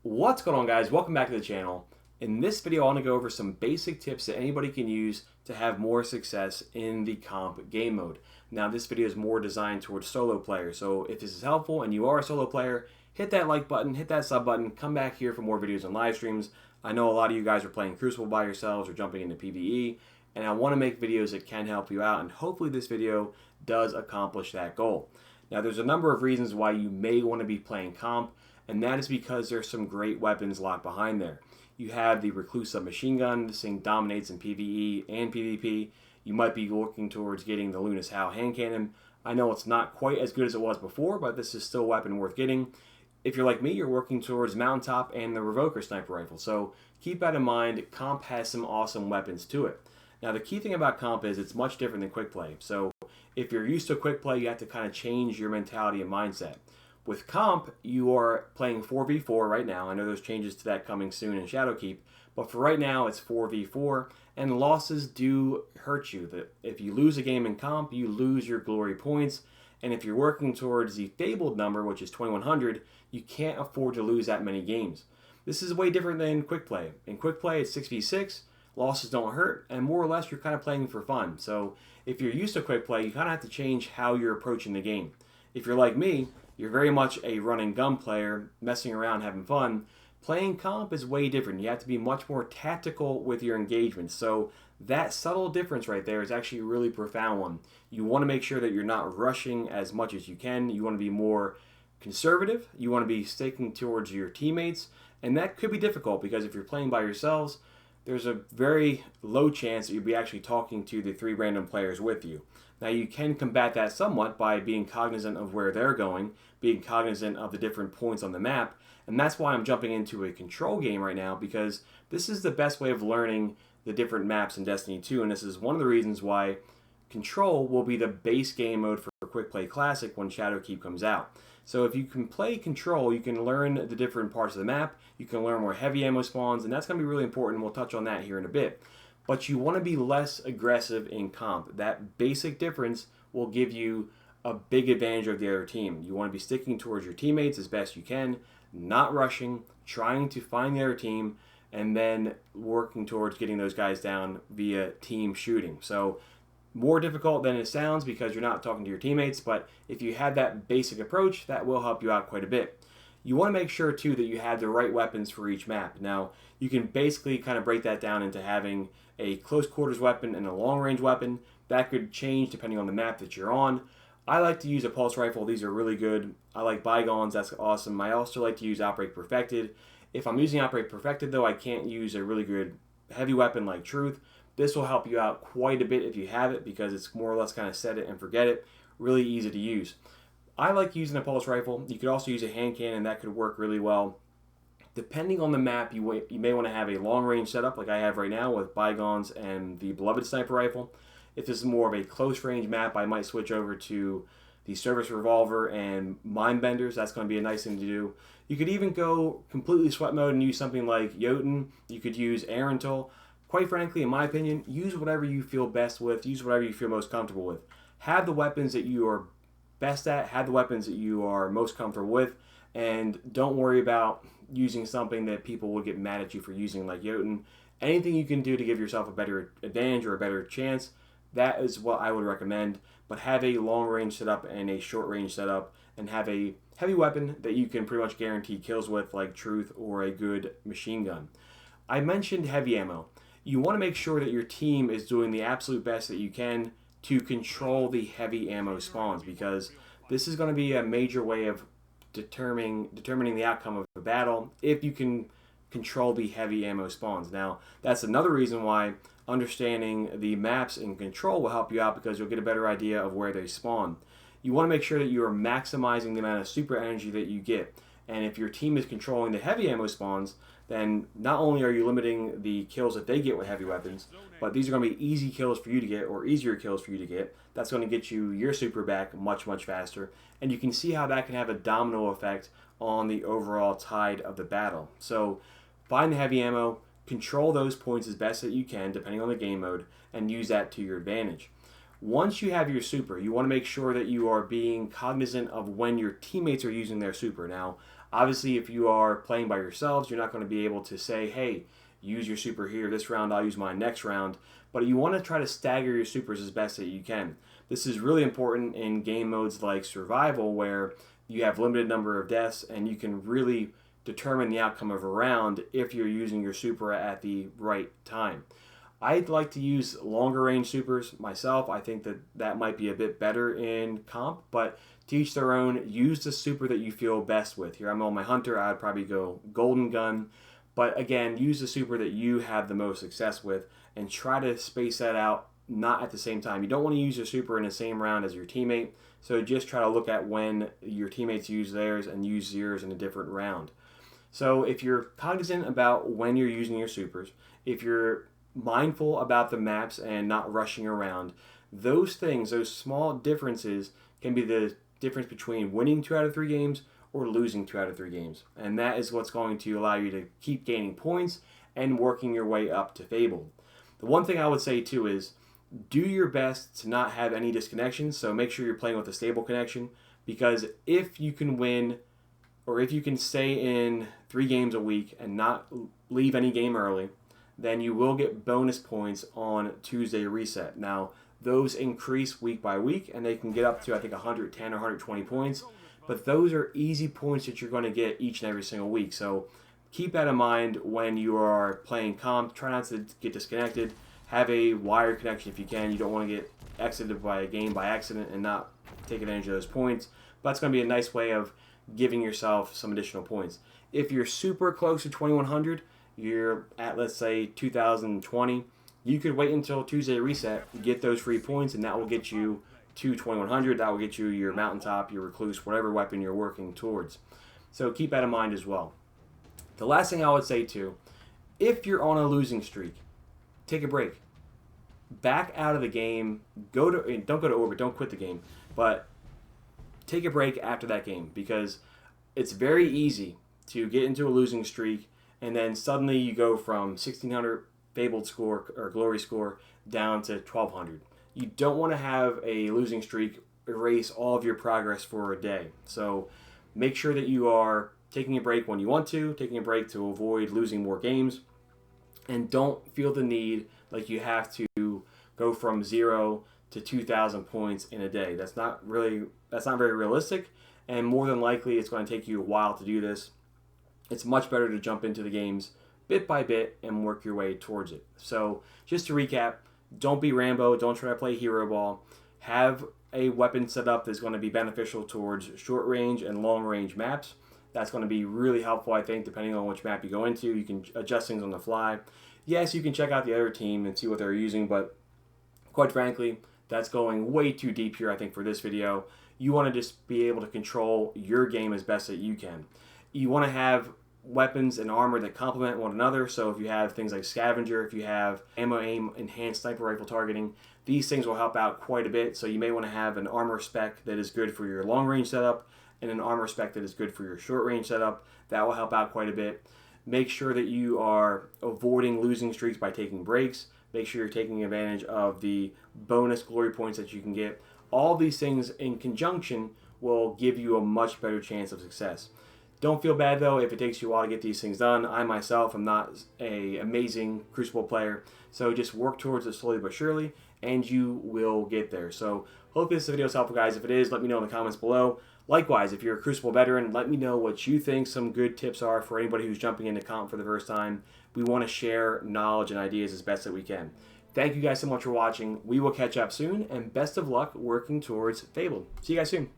What's going on, guys? Welcome back to the channel. In this video I want to go over some basic tips that anybody can use to have more success in the comp game mode. Now this video is more designed towards solo players, so if this is helpful and you are a solo player, hit that like button, hit that sub button, come back here for more videos and live streams. I know a lot of you guys are playing Crucible by yourselves or jumping into PvE, and I want to make videos that can help you out, and hopefully this video does accomplish that goal. Now there's a number of reasons why you may want to be playing comp, and that is because there's some great weapons locked behind there. You have the Recluse submachine gun. This thing dominates in PvE and PvP. You might be looking towards getting the Lunas Howe hand cannon. I know it's not quite as good as it was before, but this is still a weapon worth getting. If you're like me, you're working towards Mountaintop and the Revoker sniper rifle, so keep that in mind. Comp has some awesome weapons to it. Now the key thing about comp is it's much different than quick play. So if you're used to quick play, you have to kind of change your mentality and mindset. With comp, you are playing 4v4 right now. I know there's changes to that coming soon in Shadowkeep, but for right now it's 4v4, and losses do hurt you. If you lose a game in comp, you lose your glory points, and if you're working towards the Fabled number, which is 2100, you can't afford to lose that many games. This is way different than quick play. In quick play, it's 6v6, losses don't hurt, and more or less you're kind of playing for fun. So if you're used to quick play, you kind of have to change how you're approaching the game. If you're like me, you're very much a run and gun player, messing around, having fun. Playing comp is way different. You have to be much more tactical with your engagements. So that subtle difference right there is actually a really profound one. You want to make sure that you're not rushing as much as you can. You want to be more conservative. You want to be sticking towards your teammates. And that could be difficult because if you're playing by yourselves, there's a very low chance that you'll be actually talking to the 3 random players with you. Now you can combat that somewhat by being cognizant of where they're going, being cognizant of the different points on the map, and that's why I'm jumping into a control game right now, because this is the best way of learning the different maps in Destiny 2, and this is one of the reasons why control will be the base game mode for Quick Play Classic when Shadowkeep comes out. So if you can play control, you can learn the different parts of the map, you can learn where heavy ammo spawns, and that's going to be really important. We'll touch on that here in a bit. But you want to be less aggressive in comp. That basic difference will give you a big advantage of the other team. You want to be sticking towards your teammates as best you can, not rushing, trying to find the other team, and then working towards getting those guys down via team shooting. So more difficult than it sounds because you're not talking to your teammates, but if you have that basic approach, that will help you out quite a bit. You want to make sure too that you have the right weapons for each map. Now you can basically kind of break that down into having a close quarters weapon and a long range weapon. That could change depending on the map that you're on. I like to use a pulse rifle. These are really good. I like bygones. That's awesome. I also like to use Outbreak Perfected. If I'm using Outbreak Perfected though, I can't use a really good heavy weapon like Truth. This will help you out quite a bit if you have it because it's more or less kind of set it and forget it. Really easy to use. I like using a pulse rifle. You could also use a hand cannon. That could work really well. Depending on the map, you may want to have a long range setup like I have right now with Bygones and the Beloved sniper rifle. If this is more of a close range map, I might switch over to the Service Revolver and Mindbenders. That's going to be a nice thing to do. You could even go completely sweat mode and use something like Jotun. You could use Arental. Quite frankly, in my opinion, use whatever you feel best with. Use whatever you feel most comfortable with. Have the weapons that you are best at. Have the weapons that you are most comfortable with. And don't worry about using something that people will get mad at you for using like Jotun. Anything you can do to give yourself a better advantage or a better chance, that is what I would recommend. But have a long range setup and a short range setup, and have a heavy weapon that you can pretty much guarantee kills with like Truth or a good machine gun. I mentioned heavy ammo. You want to make sure that your team is doing the absolute best that you can to control the heavy ammo spawns, because this is going to be a major way of determining the outcome of the battle if you can control the heavy ammo spawns. Now, that's another reason why understanding the maps in control will help you out, because you'll get a better idea of where they spawn. You want to make sure that you are maximizing the amount of super energy that you get. And if your team is controlling the heavy ammo spawns, then not only are you limiting the kills that they get with heavy weapons, but these are going to be easy kills for you to get, or easier kills for you to get. That's going to get you your super back much, much faster. And you can see how that can have a domino effect on the overall tide of the battle. So find the heavy ammo, control those points as best that you can, depending on the game mode, and use that to your advantage. Once you have your super, you want to make sure that you are being cognizant of when your teammates are using their super. Now, Obviously, if you are playing by yourselves, you're not going to be able to say, hey, use your super here this round, I'll use mine next round. But you want to try to stagger your supers as best that you can. This is really important in game modes like survival, where you have limited number of deaths and you can really determine the outcome of a round if you're using your super at the right time. I'd like to use longer range supers myself. I think that that might be a bit better in comp, but to each their own. Use the super that you feel best with. Here I'm on my hunter, I'd probably go golden gun, but again, use the super that you have the most success with and try to space that out, not at the same time. You don't want to use your super in the same round as your teammate, so just try to look at when your teammates use theirs and use yours in a different round. So if you're cognizant about when you're using your supers, if you're mindful about the maps and not rushing around, those things, those small differences can be the difference between winning 2 out of 3 games or losing 2 out of 3 games. And that is what's going to allow you to keep gaining points and working your way up to Fabled. The one thing I would say too is do your best to not have any disconnections, so make sure you're playing with a stable connection, because if you can win or if you can stay in 3 games a week and not leave any game early, then you will get bonus points on Tuesday reset. Now, those increase week by week, and they can get up to, I think, 110 or 120 points. But those are easy points that you're going to get each and every single week. So keep that in mind when you are playing comp. Try not to get disconnected. Have a wired connection if you can. You don't want to get exited by a game by accident and not take advantage of those points. But it's going to be a nice way of giving yourself some additional points. If you're super close to 2100, you're at, let's say, 2020, you could wait until Tuesday reset, get those free points, and that will get you to 2100. That will get you your mountaintop, your recluse, whatever weapon you're working towards. So keep that in mind as well. The last thing I would say too, if you're on a losing streak, take a break. Back out of the game. Don't go to orbit. Don't quit the game, but take a break after that game, because it's very easy to get into a losing streak and then suddenly you go from 1600 Fabled score or glory score down to 1200. You don't want to have a losing streak erase all of your progress for a day. So make sure that you are taking a break when you want to, taking a break to avoid losing more games, and don't feel the need like you have to go from 0 to 2,000 points in a day. That's not very realistic, and more than likely it's going to take you a while to do this. It's much better to jump into the games bit by bit and work your way towards it. So just to recap, don't be Rambo, don't try to play hero ball. Have a weapon set up that's going to be beneficial towards short range and long range maps. That's going to be really helpful, I think, depending on which map you go into. You can adjust things on the fly. Yes, you can check out the other team and see what they're using, but quite frankly, that's going way too deep here, I think, for this video. You want to just be able to control your game as best that you can. You want to have weapons and armor that complement one another. So if you have things like scavenger, if you have ammo aim, enhanced sniper rifle targeting, these things will help out quite a bit. So you may want to have an armor spec that is good for your long range setup and an armor spec that is good for your short range setup. That will help out quite a bit. Make sure that you are avoiding losing streaks by taking breaks. Make sure you're taking advantage of the bonus glory points that you can get. All these things in conjunction will give you a much better chance of success. Don't feel bad though if it takes you a while to get these things done. I myself am not an amazing Crucible player, so just work towards it slowly but surely, and you will get there. So hope this video is helpful, guys. If it is, let me know in the comments below. Likewise, if you're a Crucible veteran, let me know what you think some good tips are for anybody who's jumping into comp for the first time. We want to share knowledge and ideas as best that we can. Thank you guys so much for watching. We will catch up soon, and best of luck working towards Fabled. See you guys soon.